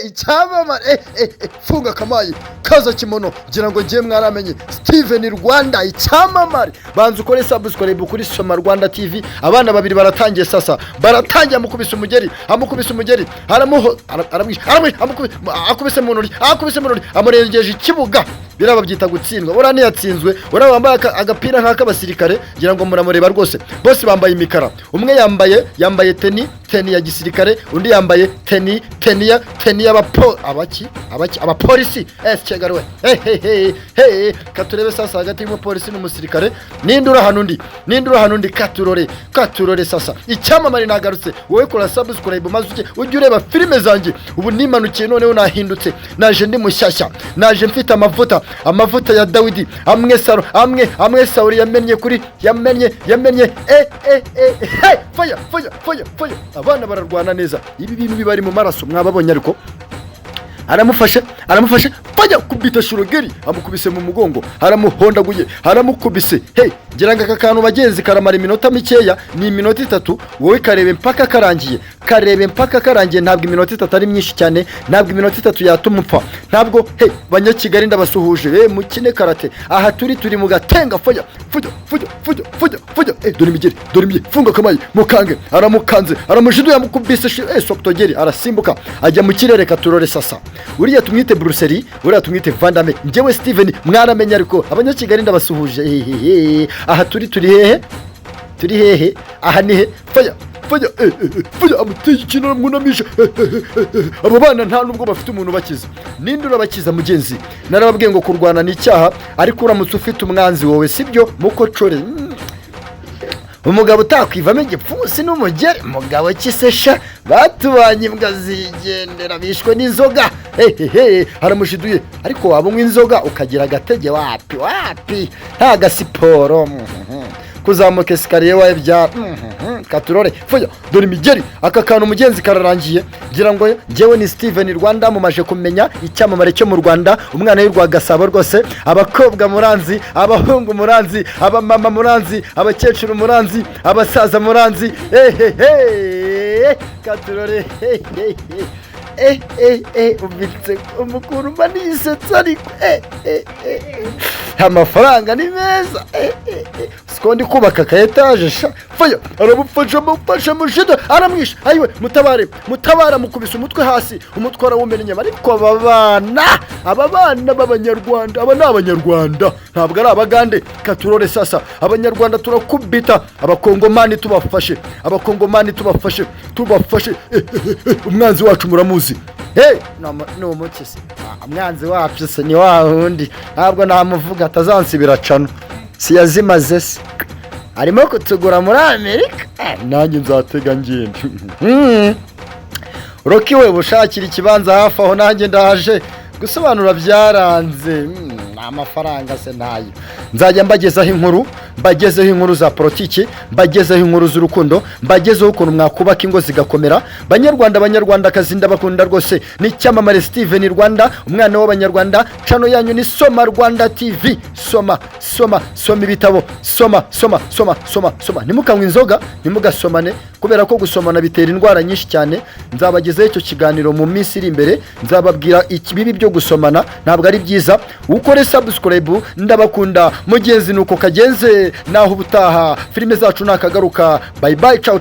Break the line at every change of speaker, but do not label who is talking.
icyamamare funga kamayi kaza kimono ngira ngo ngiye mwaramenye Steven Rwanda icyamamare. Banza ukore subscribe kuri Soma Rwanda TV. Abana babiri baratangiye sasa, baratangiye amukubise umugeri haramuho akubise mu nori amurengeje ikibuga. Biraba byita gutsindwa. Ora ntiyatsinzwe, ora wambaye agapira nk'akabasirikare ngira ngo muramureba rwose. Bose bambaye imikara. Umwe yambaye teni ya gisirikare, undi yambaye teni abapolisi. Cyegaruwe katurebe sasa hagati y'umupolisi n'umusirikare. Nindura hanundi katurore sasa. Icyamamare nagarutse. Wowe kora subscribe maze ujye ureba filime zanjye. Ubu nimanukiye noneho nahindutse, naje ndi mushyashya, naje mfite amavuta ya Dawidi amwe Sawuli yamennye fire. Abana bararwana neza, ibi bintu bibari mu maraso mwababonye ariko aramufashe fajya kubita Shurugeri amukubise mu mugongo, haramuhondaguye haramukubise. Ngira ngo aka kantu bagenzi karamara iminota mikeya, ni iminota 3. Wowe karebe mpaka karangiye. Ntabwo iminota 3 ari myinshi cyane, ntabwo iminota 3 yatuma upfa. Ntabwo Banyakigali ndabasuhuje mukine karate. Aha turi mu gatenga fajya dore imigeri funga kamayi mukange aramukanze aramushiduye amukubise Sokotogeri arasimbuka ajya mu kirere. Katurore sasa. Uriya tumwite Bruce, uriya tumwite Van Damme, njyewe Steven mwaramenye ariko Abanyakigali ndabasuhuje. Aha turi hehe aha ni he faya amuteye ikintu aramwunamisha. Abo bana nta nubwo bafite umuntu bakiza. Ninde urabakiza mugenzi? Narababwiye ngo kurwana ni icyaha, ariko uramutse ufite umwanzi wowe sibyo mukocore. Umugabo utakwivamo igipfunsi n'umugeri, umugabo kisesha batubanye imbwa zigendera bishwe n'inzoga. Haramushiduye ariko waba unywa inzoga ukagira agatege wapi nta gasiporo kuzamuka esikariye wawe bya katurore fuya dore imigeri. Aka kantu mugenzi kararangiye. Ngira ngo njyewe ni Steven Rwanda mumaje kumenya icyamamare cyo mu Rwanda, umwana w'u Rwagasabo rwose. Abakobwa muranzi, abahungu muranzi, abamama muranzi, abakecuru muranzi, abasaza muranzi. Katurore ubitse umukuru manisetsa ariko amafaranga ni meza. Sikondi kubaka ka etage faya arabufasha mushida aramwisha. Ayiwe mutabara mukubise umutwe hasi, umutwe arawumena inyama. Ariko aba bana b'Abanyarwanda, aba ni Abanyarwanda ntabwo ari Abagande. Katurore sasa Abanyarwanda turakubita, abakongomani tubafashe umwanzi wacu muramuzi. No mukisi umwanzi wacu se ni wa wundi, ntabwo namuvuga atazansibira cano si yazimaze se, arimo kutugura muri Amerika. Nanjye nzatega ngende Rocky we bushakira ikibanza hafi aho, nanjye ndaje gusobanura byaranze. Amafaranga se nayo nzajya mbagezeho inkuru za politiki, mbagezeho inkuru z'urukundo, mbagezeho ukuntu mwakubaka ingo zigakomera. Banyarwandakazi ndabakunda rwose. Ni icyamamare Steven Rwanda, umwana w'Abanyarwanda. Chano yanyu ni Soma Rwanda TV. Soma ibitabo, soma. Nimukanywa inzoga, nimugasomane, kubera ko gusomana bitera indwara nyinshi cyane. Nzabagezeho icyo kiganiro mu minsi iri imbere, nzababwira ibibi byo gusomana ntabwo ari byiza. Ukore subscribe, ndabakunda mugenzi nuko kagenze. Naho ubutaha filime zacu nakagaruka. Bye ciao.